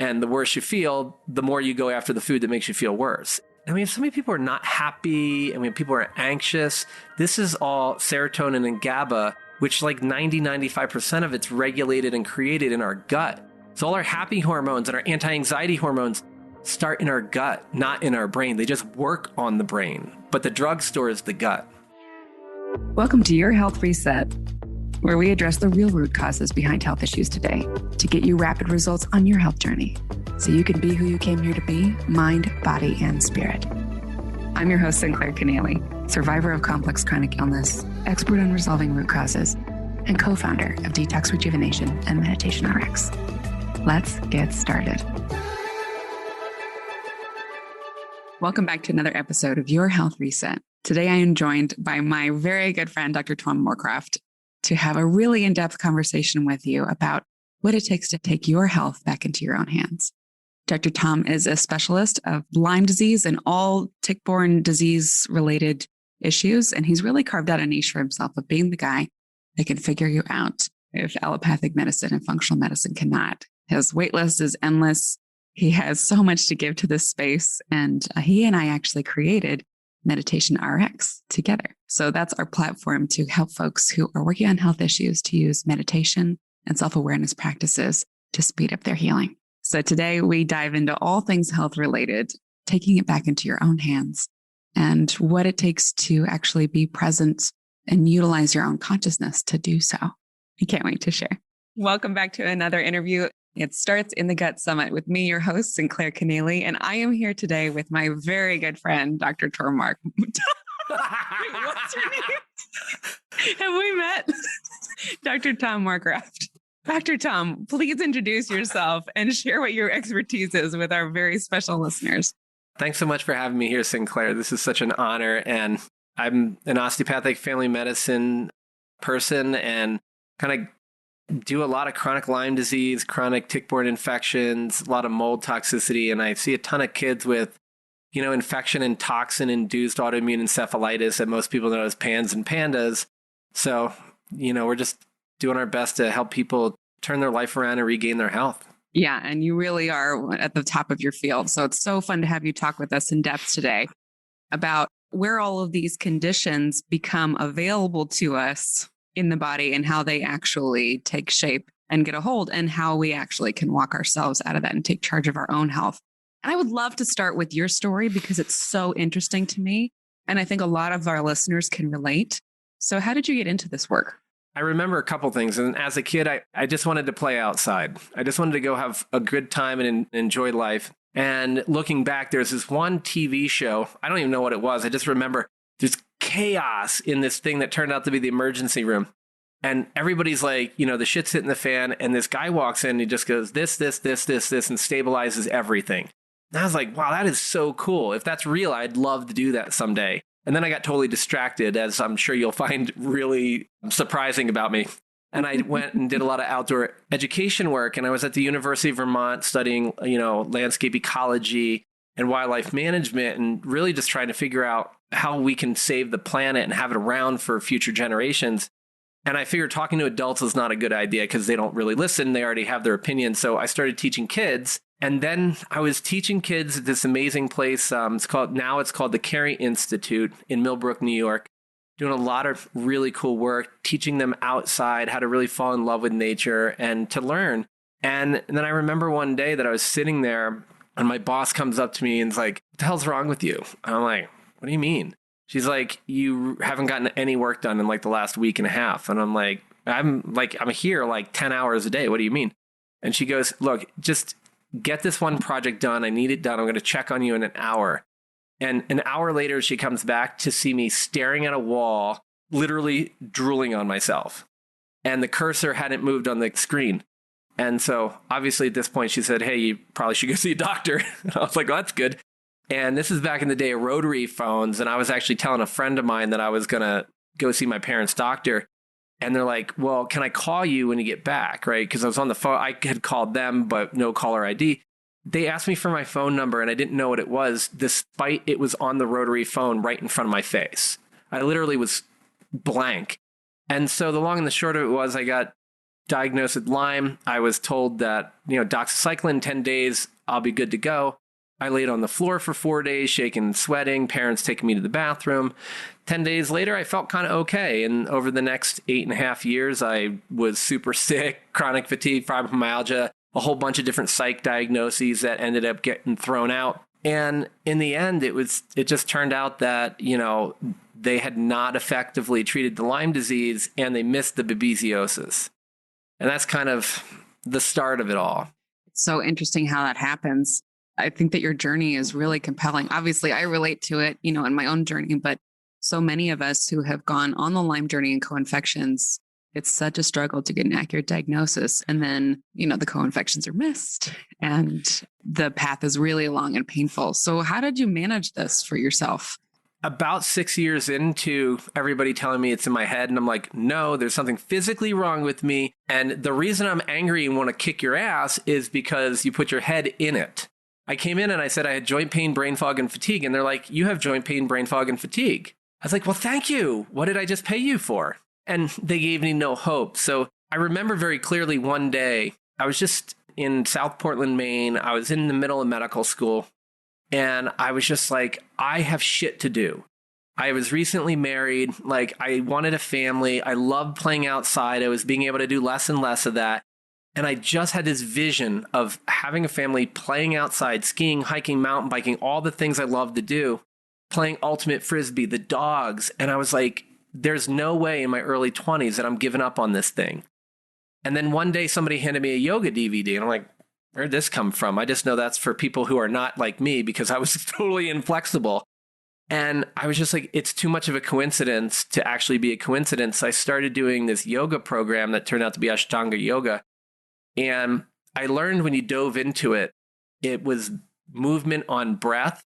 And the worse you feel, the more you go after the food that makes you feel worse. I mean, so many people are not happy. I mean, people are anxious. This is all serotonin and GABA, which like 95% of it's regulated and created in our gut. So all our happy hormones and our anti-anxiety hormones start in our gut, not in our brain. They just work on the brain. But the drugstore is the gut. Welcome to Your Health Reset, where we address the real root causes behind health issues today to get you rapid results on your health journey so you can be who you came here to be, mind, body, and spirit. I'm your host, Sinclair, survivor of complex chronic illness, expert on resolving root causes, and co-founder of Detox Rejuvenation and Meditation RX. Let's get started. Welcome back to another episode of Your Health Reset. Today, I am joined by my very good friend, Dr. Tom Moorcroft, to have a really in-depth conversation with you about what it takes to take your health back into your own hands. Dr. Tom is a specialist of Lyme disease and all tick-borne disease-related issues, and he's really carved out a niche for himself of being the guy that can figure you out if allopathic medicine and functional medicine cannot. His wait list is endless. He has so much to give to this space, and he and I actually created Meditation RX together. So that's our platform to help folks who are working on health issues to use meditation and self-awareness practices to speed up their healing. So today we dive into all things health related, taking it back into your own hands and what it takes to actually be present and utilize your own consciousness to do so. I can't wait to share. Welcome back to another interview. It starts in the Gut Summit with me, your host, Sinclair Keneally, and I am here today with my very good friend, Dr. Tom What's your name? Have we met? Dr. Tom Moorcroft. Dr. Tom, please introduce yourself and share what your expertise is with our very special listeners. Thanks so much for having me here, Sinclair. This is such an honor. And I'm an osteopathic family medicine person and kind of do a lot of chronic Lyme disease, chronic tick-borne infections, a lot of mold toxicity. And I see a ton of kids with, infection and toxin-induced autoimmune encephalitis that most people know as PANS and PANDAS. So, we're just doing our best to help people turn their life around and regain their health. Yeah, and you really are at the top of your field. So it's so fun to have you talk with us in depth today about where all of these conditions become available to us in the body and how they actually take shape and get a hold and how we actually can walk ourselves out of that and take charge of our own health. And I would love to start with your story because it's so interesting to me. And I think a lot of our listeners can relate. So how did you get into this work? I remember a couple things. And as a kid, I just wanted to play outside. I just wanted to go have a good time and enjoy life. And looking back, there's this one TV show. I don't even know what it was. I just remember there's chaos in this thing that turned out to be the emergency room. And everybody's like, the shit's hitting the fan. And this guy walks in and he just goes, this, and stabilizes everything. And I was like, wow, that is so cool. If that's real, I'd love to do that someday. And then I got totally distracted, as I'm sure you'll find really surprising about me. And I went and did a lot of outdoor education work. And I was at the University of Vermont studying, landscape ecology and wildlife management, and really just trying to figure out how we can save the planet and have it around for future generations. And I figured talking to adults is not a good idea because they don't really listen. They already have their opinions. So I started teaching kids. And then I was teaching kids at this amazing place. It's called the Carey Institute in Millbrook, New York, doing a lot of really cool work, teaching them outside how to really fall in love with nature and to learn. And then I remember one day that I was sitting there and my boss comes up to me and is like, what the hell's wrong with you? And I'm like, what do you mean? She's like, you haven't gotten any work done in like the last week and a half. And I'm here like 10 hours a day. What do you mean? And she goes, look, just get this one project done. I need it done. I'm going to check on you in an hour. And an hour later, she comes back to see me staring at a wall, literally drooling on myself. And the cursor hadn't moved on the screen. And so obviously at this point, she said, hey, you probably should go see a doctor. And I was like, well, that's good. And this is back in the day of rotary phones. And I was actually telling a friend of mine that I was going to go see my parents' doctor. And they're like, well, can I call you when you get back? Right? Because I was on the phone. I had called them, but no caller ID. They asked me for my phone number and I didn't know what it was, despite it was on the rotary phone right in front of my face. I literally was blank. And so the long and the short of it was I got diagnosed with Lyme. I was told that, doxycycline, 10 days, I'll be good to go. I laid on the floor for 4 days, shaking and sweating, parents taking me to the bathroom. 10 days later, I felt kind of okay. And over the next 8.5 years, I was super sick, chronic fatigue, fibromyalgia, a whole bunch of different psych diagnoses that ended up getting thrown out. And in the end, it just turned out that, they had not effectively treated the Lyme disease and they missed the babesiosis. And that's kind of the start of it all. It's so interesting how that happens. I think that your journey is really compelling. Obviously, I relate to it, in my own journey, but so many of us who have gone on the Lyme journey and co-infections, it's such a struggle to get an accurate diagnosis. And then, the co-infections are missed and the path is really long and painful. So how did you manage this for yourself? About 6 years into everybody telling me it's in my head, and I'm like, no, there's something physically wrong with me. And the reason I'm angry and want to kick your ass is because you put your head in it. I came in and I said I had joint pain, brain fog, and fatigue. And they're like, you have joint pain, brain fog, and fatigue. I was like, well, thank you. What did I just pay you for? And they gave me no hope. So I remember very clearly one day, I was just in South Portland, Maine. I was in the middle of medical school. And I was just like, I have shit to do. I was recently married. Like, I wanted a family. I loved playing outside. I was being able to do less and less of that. And I just had this vision of having a family, playing outside, skiing, hiking, mountain biking, all the things I love to do, playing ultimate frisbee, the dogs. And I was like, there's no way in my early 20s that I'm giving up on this thing. And then one day somebody handed me a yoga DVD and I'm like, where'd this come from? I just know that's for people who are not like me because I was totally inflexible. And I was just like, it's too much of a coincidence to actually be a coincidence. I started doing this yoga program that turned out to be Ashtanga yoga. And I learned when you dove into it, it was movement on breath,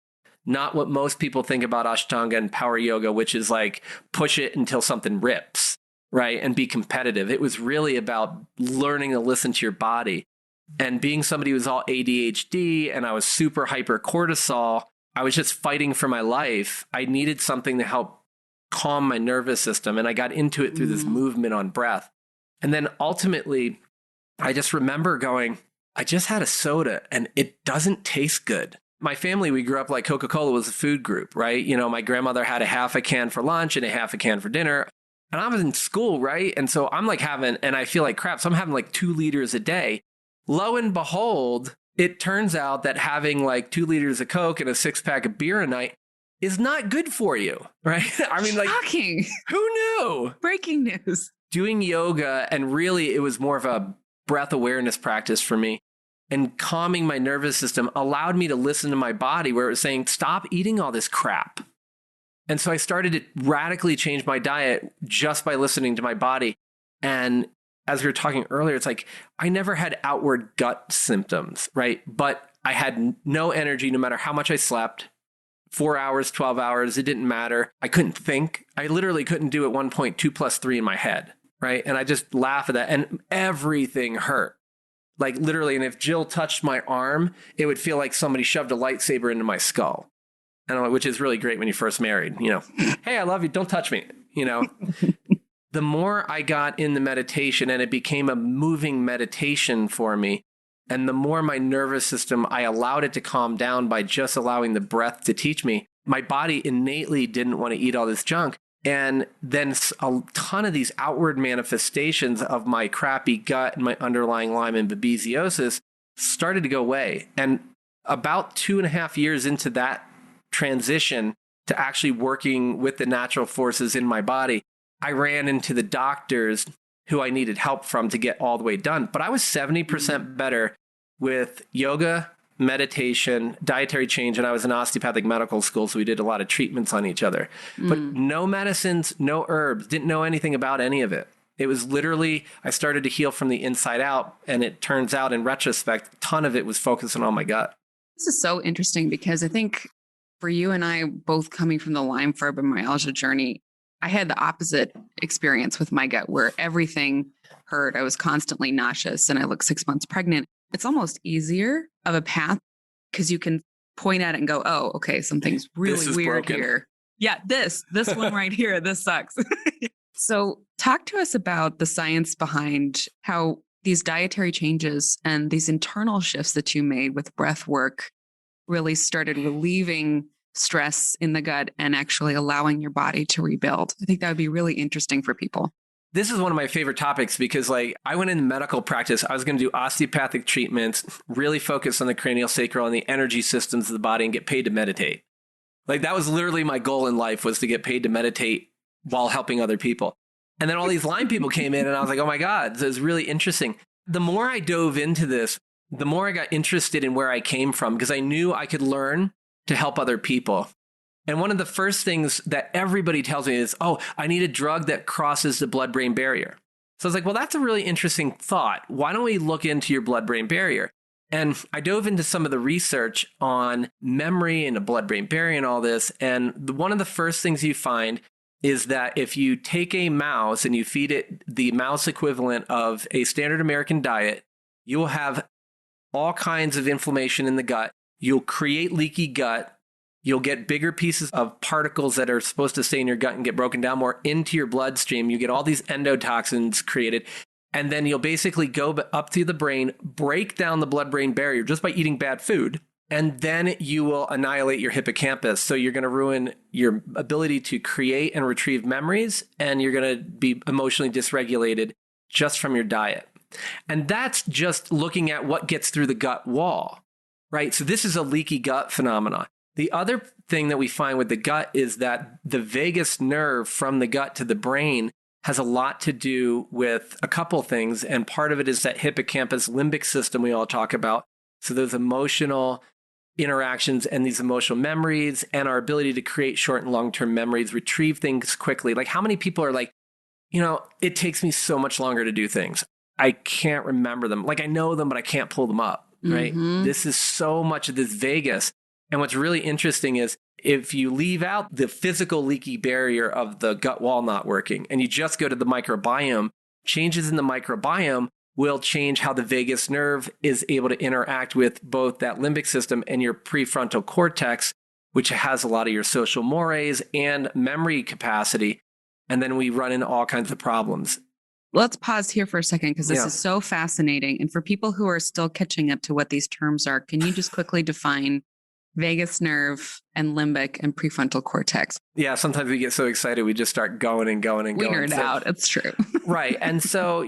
not what most people think about Ashtanga and power yoga, which is like push it until something rips, right? And be competitive. It was really about learning to listen to your body. And being somebody who was all ADHD and I was super hyper cortisol, I was just fighting for my life. I needed something to help calm my nervous system. And I got into it through this movement on breath. And then ultimately, I just remember going, I just had a soda and it doesn't taste good. My family, we grew up like Coca-Cola was a food group, right? My grandmother had a half a can for lunch and a half a can for dinner. And I was in school, right? And so I'm like and I feel like crap. So I'm having like 2 liters a day. Lo and behold, it turns out that having like 2 liters of Coke and a 6-pack of beer a night is not good for you, right? I mean, like, shocking. Who knew? Breaking news. Doing yoga, and really it was more of a breath awareness practice for me, and calming my nervous system allowed me to listen to my body where it was saying, stop eating all this crap. And so I started to radically change my diet just by listening to my body. And as we were talking earlier, it's like, I never had outward gut symptoms, right? But I had no energy no matter how much I slept. 4 hours, 12 hours, it didn't matter. I couldn't think. I literally couldn't do at one point 2 + 3 in my head, right? And I just laugh at that. And everything hurt. Like literally, and if Jill touched my arm, it would feel like somebody shoved a lightsaber into my skull. And which is really great when you're first married, hey, I love you, don't touch me, The more I got in the meditation, and it became a moving meditation for me, and the more my nervous system, I allowed it to calm down by just allowing the breath to teach me. My body innately didn't want to eat all this junk. And then a ton of these outward manifestations of my crappy gut and my underlying Lyme and babesiosis started to go away. And about 2.5 years into that transition to actually working with the natural forces in my body, I ran into the doctors who I needed help from to get all the way done. But I was 70% better with yoga, meditation, dietary change, and I was in osteopathic medical school, so we did a lot of treatments on each other. But no medicines, no herbs, didn't know anything about any of it. It was literally, I started to heal from the inside out, and it turns out in retrospect, a ton of it was focusing on my gut. This is so interesting because I think for you and I, both coming from the Lyme fibromyalgia journey, I had the opposite experience with my gut where everything hurt. I was constantly nauseous and I looked 6 months pregnant. It's almost easier of a path because you can point at it and go, oh, okay, something's really weird broken here. Yeah, this one right here, this sucks. So, talk to us about the science behind how these dietary changes and these internal shifts that you made with breath work really started relieving stress in the gut and actually allowing your body to rebuild. I think that would be really interesting for people. This is one of my favorite topics because I went into medical practice. I was going to do osteopathic treatments, really focus on the cranial sacral and the energy systems of the body and get paid to meditate. That was literally my goal in life, was to get paid to meditate while helping other people. And then all these Lyme people came in and I was like, oh my God, so it's really interesting. The more I dove into this, the more I got interested in where I came from, because I knew I could learn to help other people. And one of the first things that everybody tells me is, oh, I need a drug that crosses the blood-brain barrier. So I was like, well, that's a really interesting thought. Why don't we look into your blood-brain barrier? And I dove into some of the research on memory and the blood-brain barrier and all this. And one of the first things you find is that if you take a mouse and you feed it the mouse equivalent of a standard American diet, you will have all kinds of inflammation in the gut. You'll create leaky gut. You'll get bigger pieces of particles that are supposed to stay in your gut and get broken down more into your bloodstream. You get all these endotoxins created. And then you'll basically go up to the brain, break down the blood-brain barrier just by eating bad food. And then you will annihilate your hippocampus. So you're going to ruin your ability to create and retrieve memories. And you're going to be emotionally dysregulated just from your diet. And that's just looking at what gets through the gut wall, right? So this is a leaky gut phenomenon. The other thing that we find with the gut is that the vagus nerve from the gut to the brain has a lot to do with a couple things. And part of it is that hippocampus limbic system we all talk about. So those emotional interactions and these emotional memories and our ability to create short and long-term memories, retrieve things quickly. How many people are like, it takes me so much longer to do things. I can't remember them. I know them, but I can't pull them up, right? Mm-hmm. This is so much of this vagus. And what's really interesting is if you leave out the physical leaky barrier of the gut wall not working and you just go to the microbiome, changes in the microbiome will change how the vagus nerve is able to interact with both that limbic system and your prefrontal cortex, which has a lot of your social mores and memory capacity. And then we run into all kinds of problems. Let's pause here for a second because this is so fascinating. And for people who are still catching up to what these terms are, can you just quickly define vagus nerve and limbic and prefrontal cortex? Yeah, sometimes we get so excited we just start going and going and going. We nerd out. It's true. Right. And so,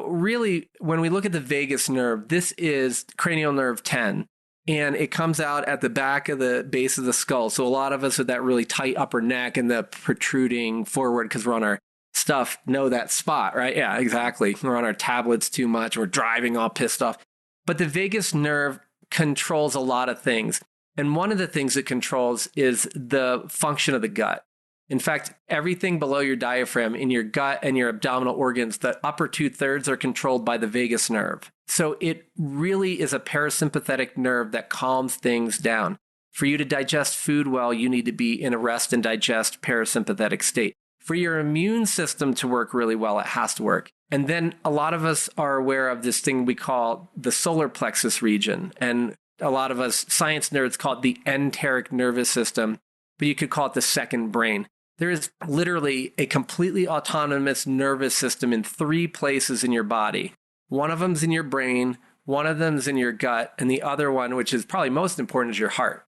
really, when we look at the vagus nerve, this is cranial nerve 10. And it comes out at the back of the base of the skull. So a lot of us with that really tight upper neck and the protruding forward because we're on our stuff know that spot, right? Yeah, exactly. We're on our tablets too much. We're driving all pissed off. But the vagus nerve controls a lot of things. And one of the things it controls is the function of the gut. In fact, everything below your diaphragm in your gut and your abdominal organs, the upper 2/3 are controlled by the vagus nerve. So it really is a parasympathetic nerve that calms things down. For you to digest food well, you need to be in a rest and digest parasympathetic state. For your immune system to work really well, it has to work. And then a lot of us are aware of this thing we call the solar plexus region. And a lot of us science nerds call it the enteric nervous system, but you could call it the second brain. There is literally a completely autonomous nervous system in 3 places in your body. One of them's in your brain, one of them's in your gut, and the other one, which is probably most important, is your heart.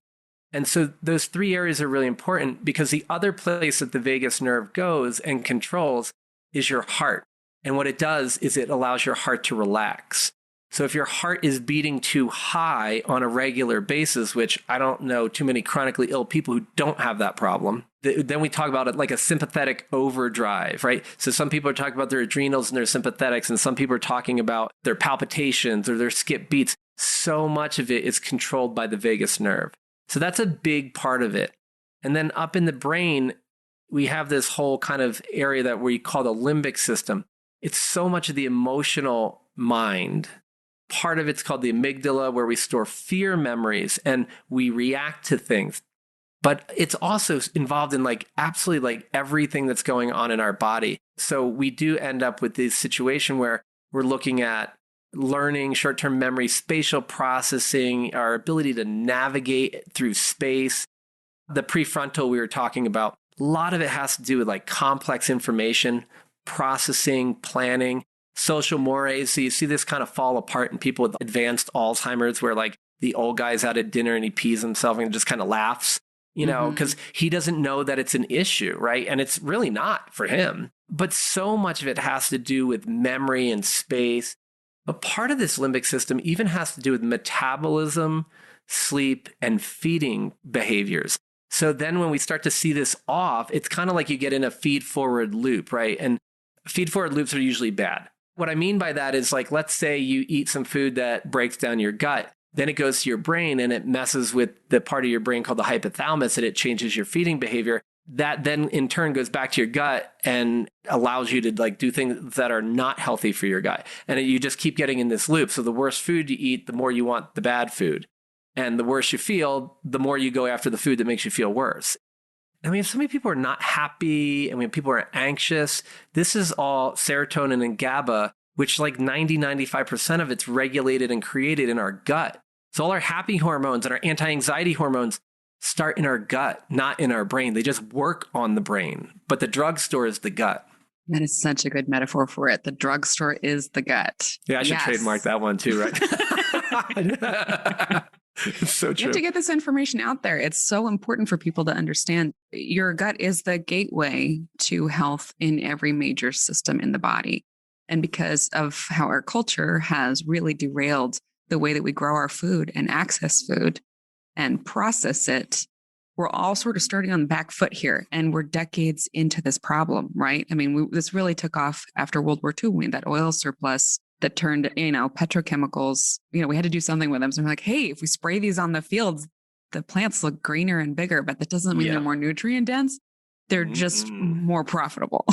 And so those 3 areas are really important because the other place that the vagus nerve goes and controls is your heart. And what it does is it allows your heart to relax. So if your heart is beating too high on a regular basis, which I don't know too many chronically ill people who don't have that problem, then we talk about it like a sympathetic overdrive, right? So some people are talking about their adrenals and their sympathetics, and some people are talking about their palpitations or their skip beats. So much of it is controlled by the vagus nerve. So that's a big part of it. And then up in the brain, we have this whole kind of area that we call the limbic system. It's so much of the emotional mind. Part of it's called the amygdala, where we store fear memories and we react to things. But it's also involved in absolutely everything that's going on in our body. So we do end up with this situation where we're looking at learning, short-term memory, spatial processing, our ability to navigate through space. The prefrontal we were talking about, a lot of it has to do with complex information, processing, planning, social mores. So you see this kind of fall apart in people with advanced Alzheimer's, where like the old guy's out at dinner and he pees himself and just kind of laughs, because he doesn't know that it's an issue, right? And it's really not for him. But so much of it has to do with memory and space. But part of this limbic system even has to do with metabolism, sleep, and feeding behaviors. So then when we start to see this off, it's kind of like you get in a feed-forward loop, right? And feed-forward loops are usually bad. What I mean by that is, like, let's say you eat some food that breaks down your gut, then it goes to your brain and it messes with the part of your brain called the hypothalamus, and it changes your feeding behavior. That then in turn goes back to your gut and allows you to like do things that are not healthy for your gut. And you just keep getting in this loop. So the worse food you eat, the more you want the bad food. And the worse you feel, the more you go after the food that makes you feel worse. I mean, so many people are not happy. I mean, people are anxious. This is all serotonin and GABA, which like 95% of it's regulated and created in our gut. So all our happy hormones and our anti-anxiety hormones start in our gut, not in our brain. They just work on the brain. But the drugstore is the gut. That is such a good metaphor for it. The drugstore is the gut. Yeah, I should trademark that one too, right? It's so true. You have to get this information out there. It's so important for people to understand. Your gut is the gateway to health in every major system in the body. And because of how our culture has really derailed the way that we grow our food and access food and process it, we're all sort of starting on the back foot here. And we're decades into this problem, right? I mean, this really took off after World War II. We had that oil surplus that turned, petrochemicals, we had to do something with them. So we're like, hey, if we spray these on the fields, the plants look greener and bigger, but that doesn't mean they're more nutrient dense. They're just more profitable.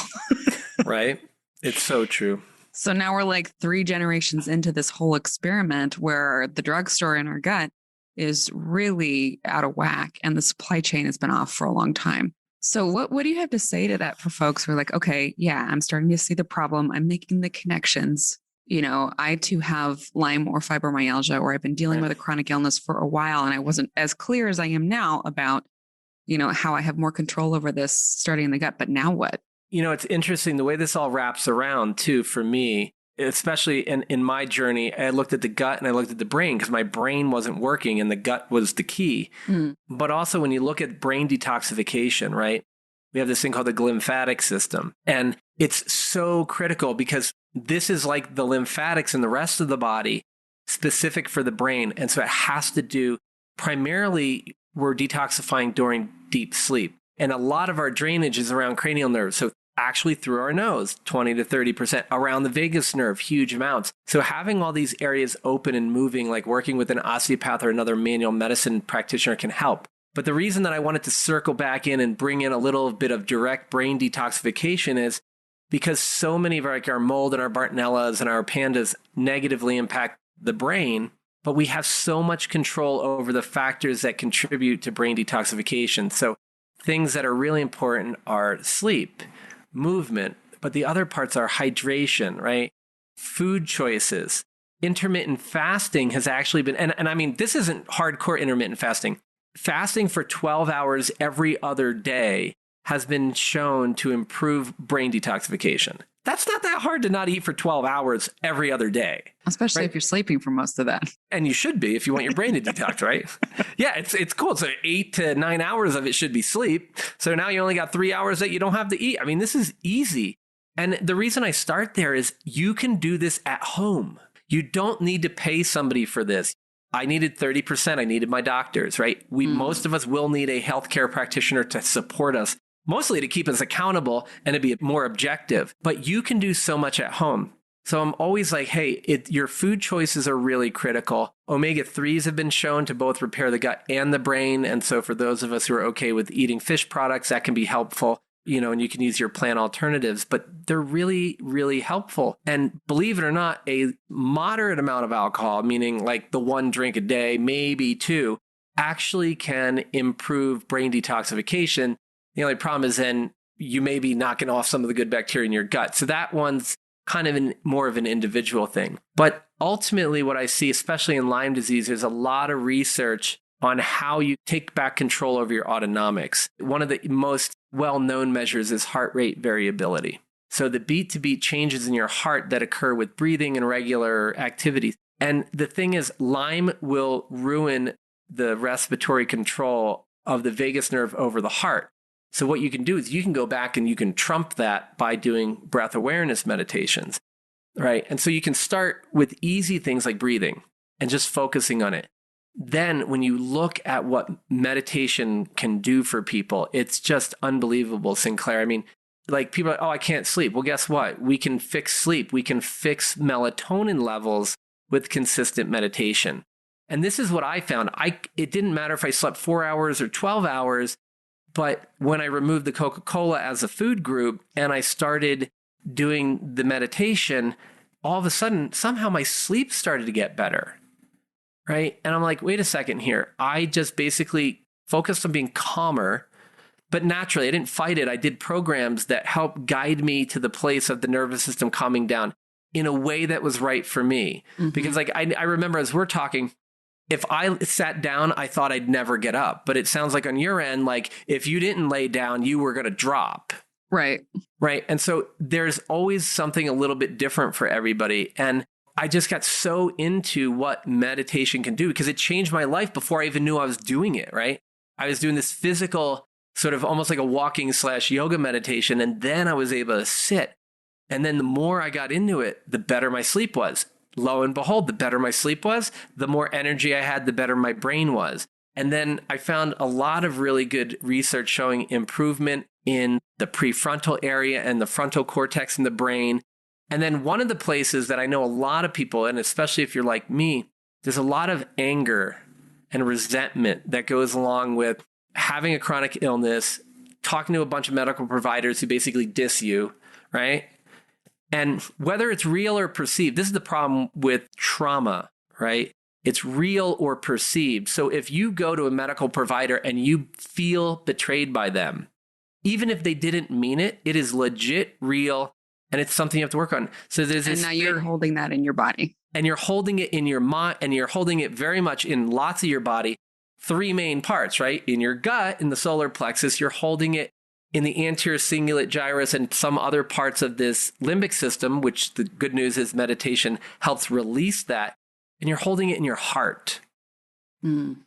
Right? It's so true. So now we're like 3 generations into this whole experiment where the drugstore in our gut is really out of whack and the supply chain has been off for a long time. So what do you have to say to that for folks who are like, okay, yeah, I'm starting to see the problem. I'm making the connections. I too have Lyme or fibromyalgia, or I've been dealing with a chronic illness for a while, and I wasn't as clear as I am now about, how I have more control over this starting in the gut. But now what? It's interesting the way this all wraps around too, for me, especially in my journey. I looked at the gut and I looked at the brain because my brain wasn't working and the gut was the key. But also when you look at brain detoxification, right? We have this thing called the glymphatic system. And it's so critical because this is like the lymphatics in the rest of the body specific for the brain. And so it has to do primarily, we're detoxifying during deep sleep. And a lot of our drainage is around cranial nerves. So actually through our nose, 20 to 30%, around the vagus nerve, huge amounts. So having all these areas open and moving, like working with an osteopath or another manual medicine practitioner can help. But the reason that I wanted to circle back in and bring in a little bit of direct brain detoxification is because so many of our mold and our Bartonellas and our pandas negatively impact the brain, but we have so much control over the factors that contribute to brain detoxification. So things that are really important are sleep, movement, but the other parts are hydration, right? Food choices. Intermittent fasting has actually been, and I mean, this isn't hardcore intermittent fasting. Fasting for 12 hours every other day has been shown to improve brain detoxification. That's not that hard to not eat for 12 hours every other day. Especially if you're sleeping for most of that. And you should be if you want your brain to detox, right? Yeah, it's cool. So 8 to 9 hours of it should be sleep. So now you only got 3 hours that you don't have to eat. I mean, this is easy. And the reason I start there is you can do this at home. You don't need to pay somebody for this. I needed 30%. I needed my doctors, right? Most of us will need a healthcare practitioner to support us, mostly to keep us accountable and to be more objective. But you can do so much at home. So I'm always like, hey, your food choices are really critical. Omega-3s have been shown to both repair the gut and the brain. And so for those of us who are okay with eating fish products, that can be helpful. And you can use your plant alternatives, but they're really, really helpful. And believe it or not, a moderate amount of alcohol, meaning like the 1 drink a day, maybe 2, actually can improve brain detoxification. The only problem is then you may be knocking off some of the good bacteria in your gut. So that one's kind of more of an individual thing. But ultimately what I see, especially in Lyme disease, there's a lot of research on how you take back control over your autonomics. One of the most well-known measures is heart rate variability. So the beat to beat changes in your heart that occur with breathing and regular activities. And the thing is, Lyme will ruin the respiratory control of the vagus nerve over the heart. So what you can do is you can go back and you can trump that by doing breath awareness meditations, right? And so you can start with easy things like breathing and just focusing on it. Then when you look at what meditation can do for people, it's just unbelievable, Sinclair. I mean, like people are like, oh, I can't sleep. Well, guess what? We can fix sleep. We can fix melatonin levels with consistent meditation. And this is what I found. It didn't matter if I slept 4 hours or 12 hours, but when I removed the Coca-Cola as a food group and I started doing the meditation, all of a sudden, somehow my sleep started to get better, right? And I'm like, wait a second here. I just basically focused on being calmer, but naturally, I didn't fight it. I did programs that helped guide me to the place of the nervous system calming down in a way that was right for me. Mm-hmm. Because like I remember as we're talking, if I sat down, I thought I'd never get up. But it sounds like on your end, like if you didn't lay down, you were going to drop. Right. Right. And so there's always something a little bit different for everybody. And I just got so into what meditation can do because it changed my life before I even knew I was doing it. Right. I was doing this physical sort of almost like a walking / yoga meditation. And then I was able to sit. And then the more I got into it, the better my sleep was. Lo and behold, the better my sleep was, the more energy I had, the better my brain was. And then I found a lot of really good research showing improvement in the prefrontal area and the frontal cortex in the brain. And then one of the places that I know a lot of people, and especially if you're like me, there's a lot of anger and resentment that goes along with having a chronic illness, talking to a bunch of medical providers who basically diss you, right? And whether it's real or perceived, this is the problem with trauma, right? It's real or perceived. So if you go to a medical provider and you feel betrayed by them, even if they didn't mean it, it is legit real and it's something you have to work on. So there's this. And now you're holding that in your body. And you're holding it in your mind, and you're holding it very much in lots of your body. 3 main parts, right? In your gut, in the solar plexus, you're holding it in the anterior cingulate gyrus and some other parts of this limbic system, which the good news is meditation helps release that. And you're holding it in your heart. Mm.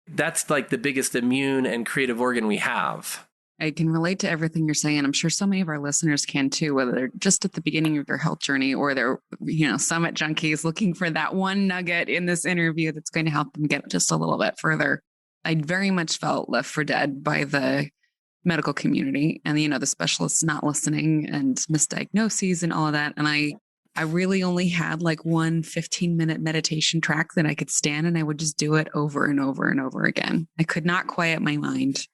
That's like the biggest immune and creative organ we have. I can relate to everything you're saying. I'm sure so many of our listeners can too, whether they're just at the beginning of their health journey or they're, summit junkies looking for that one nugget in this interview that's going to help them get just a little bit further. I very much felt left for dead by the medical community and, the specialists not listening and misdiagnoses and all of that. And I really only had like one 15-minute meditation track that I could stand, and I would just do it over and over and over again. I could not quiet my mind,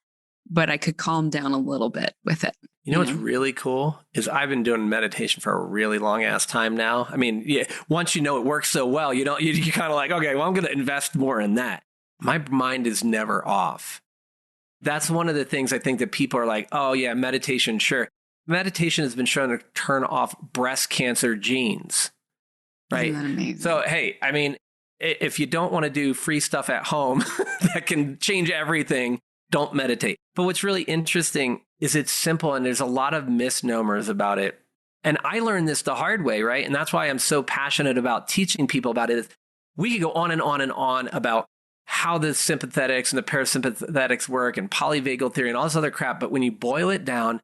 but I could calm down a little bit with it. What's really cool is I've been doing meditation for a really long ass time now. I mean, once you know it works so well, you're kind of like, okay, well, I'm going to invest more in that. My mind is never off. That's one of the things I think that people are like, oh yeah, meditation, sure. Meditation has been shown to turn off breast cancer genes, right? Isn't that amazing? So, hey, I mean, if you don't want to do free stuff at home that can change everything, don't meditate. But what's really interesting is it's simple and there's a lot of misnomers about it. And I learned this the hard way, right? And that's why I'm so passionate about teaching people about it. We could go on and on and on about how the sympathetics and the parasympathetics work and polyvagal theory and all this other crap. But when you boil it down,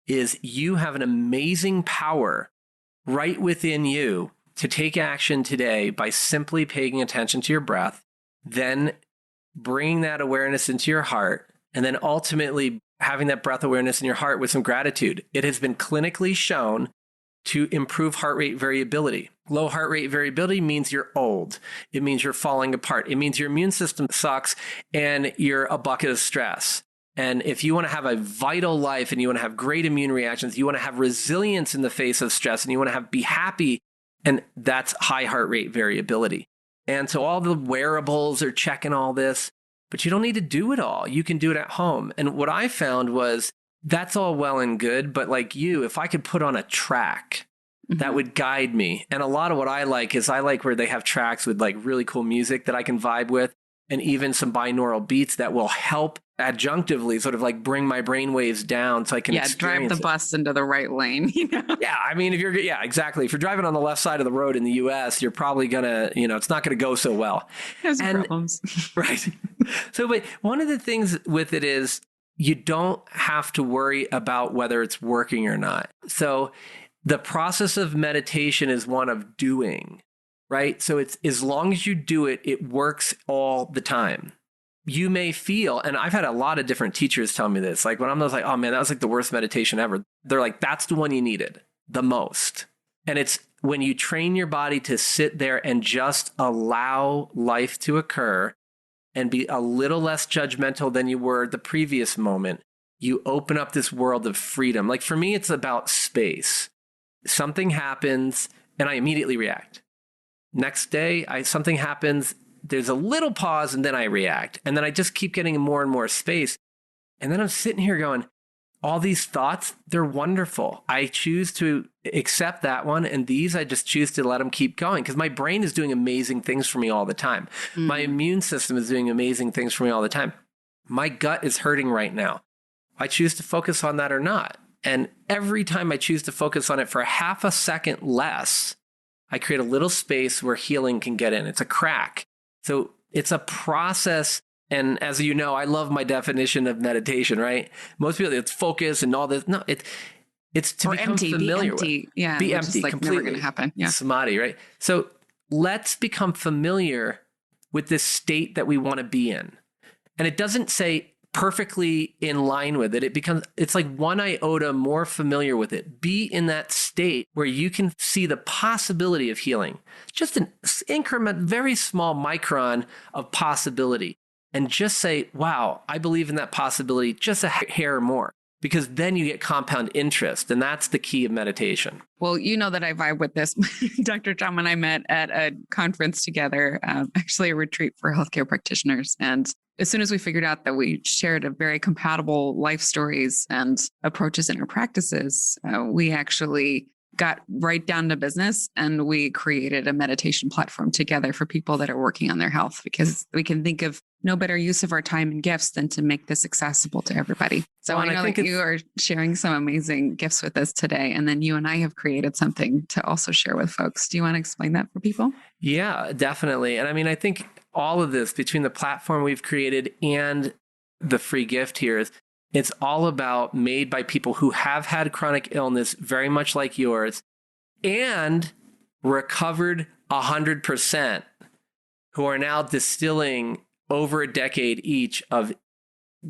is you have an amazing power right within you to take action today by simply paying attention to your breath, then bringing that awareness into your heart, and then ultimately having that breath awareness in your heart with some gratitude. It has been clinically shown to improve heart rate variability. Low heart rate variability means you're old. It means you're falling apart. It means your immune system sucks and you're a bucket of stress. And if you want to have a vital life and you want to have great immune reactions, you want to have resilience in the face of stress and you want to be happy, and that's high heart rate variability. And so all the wearables are checking all this, but you don't need to do it all. You can do it at home. And what I found was that's all well and good, but like if I could put on a track that would guide me. And a lot of what I like is where they have tracks with like really cool music that I can vibe with. and even some binaural beats that will help adjunctively sort of like bring my brain waves down so I can drive the bus into the right lane. Yeah, I mean, exactly. If you're driving on the left side of the road in the US, you're probably gonna, it's not gonna go so well. Has problems. Right. So, but one of the things with it is you don't have to worry about whether it's working or not. So the process of meditation is one of doing, right? So it's as long as you do it, it works all the time. You may feel, and I've had a lot of different teachers tell me this, like when I'm like, oh man, that was like the worst meditation ever. They're like, that's the one you needed the most. And it's when you train your body to sit there and just allow life to occur and be a little less judgmental than you were the previous moment, you open up this world of freedom. Like for me, it's about space. Something happens and I immediately react. Next day, something happens, there's a little pause and then I react. And then I just keep getting more and more space. And then I'm sitting here going, all these thoughts, they're wonderful. I choose to accept that one. And these, I just choose to let them keep going because my brain is doing amazing things for me all the time. Mm. My immune system is doing amazing things for me all the time. My gut is hurting right now. I choose to focus on that or not. And every time I choose to focus on it for half a second less, I create a little space where healing can get in. It's a crack. So it's a process. And as you know, I love my definition of meditation, right? Most people, it's focus and all this. No, it's to become empty, familiar with. Yeah, be empty, like completely. Never going to happen. Yeah. Samadhi, right? So let's become familiar with this state that we want to be in. And it doesn't say perfectly in line with it. It's like one iota more familiar with it. Be in that state where you can see the possibility of healing. Just an increment, very small micron of possibility. And just say, wow, I believe in that possibility just a hair more. Because then you get compound interest. And that's the key of meditation. Well, you know that I vibe with this. Dr. Tom and I met at a conference together, actually a retreat for healthcare practitioners. And as soon as we figured out that we shared a very compatible life stories and approaches in our practices, we actually got right down to business and we created a meditation platform together for people that are working on their health, because we can think of no better use of our time and gifts than to make this accessible to everybody. So I know that you are sharing some amazing gifts with us today. And then you and I have created something to also share with folks. Do you want to explain that for people? Yeah, definitely. And I mean, I think all of this between the platform we've created and the free gift here is it's all about made by people who have had chronic illness, very much like yours, and recovered 100%, who are now distilling over a decade each of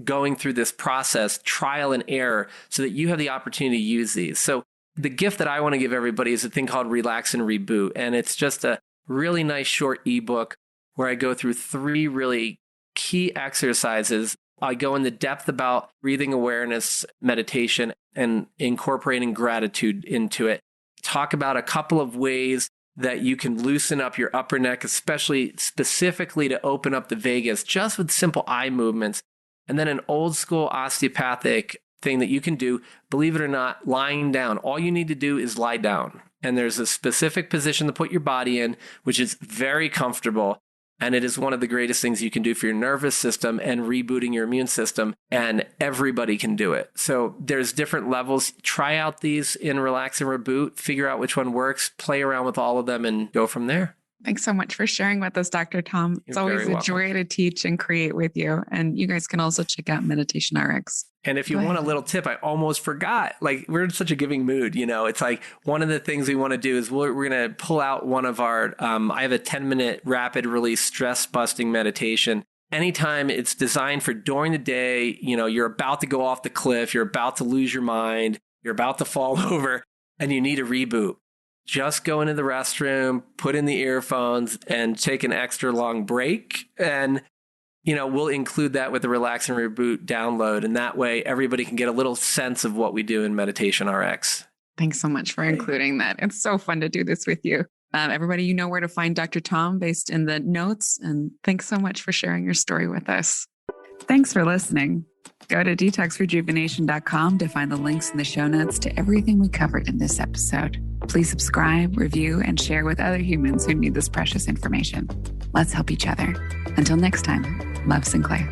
going through this process, trial and error, so that you have the opportunity to use these. So the gift that I want to give everybody is a thing called Relax and Reboot. And it's just a really nice short ebook where I go through 3 really key exercises. I go into depth about breathing awareness, meditation, and incorporating gratitude into it. Talk about a couple of ways that you can loosen up your upper neck, especially specifically to open up the vagus, just with simple eye movements. And then an old school osteopathic thing that you can do, believe it or not, lying down. All you need to do is lie down. And there's a specific position to put your body in, which is very comfortable. And it is one of the greatest things you can do for your nervous system and rebooting your immune system. And everybody can do it. So there's different levels. Try out these in Relax and Reboot, figure out which one works, play around with all of them and go from there. Thanks so much for sharing with us, Dr. Tom. It's always a joy to teach and create with you. And you guys can also check out Meditation RX. And if you want a little tip, I almost forgot. Like, we're in such a giving mood, It's like one of the things we want to do is we're going to pull out one of our, I have a 10-minute rapid release stress busting meditation. Anytime it's designed for during the day, you're about to go off the cliff, you're about to lose your mind, you're about to fall over, and you need a reboot. Just go into the restroom, put in the earphones, and take an extra long break. And, we'll include that with the Relax and Reboot download. And that way, everybody can get a little sense of what we do in Meditation RX. Thanks so much for including that. It's so fun to do this with you. Everybody, you know where to find Dr. Tom based in the notes. And thanks so much for sharing your story with us. Thanks for listening. Go to detoxrejuvenation.com to find the links in the show notes to everything we covered in this episode. Please subscribe, review, and share with other humans who need this precious information. Let's help each other. Until next time, love, Sinclair.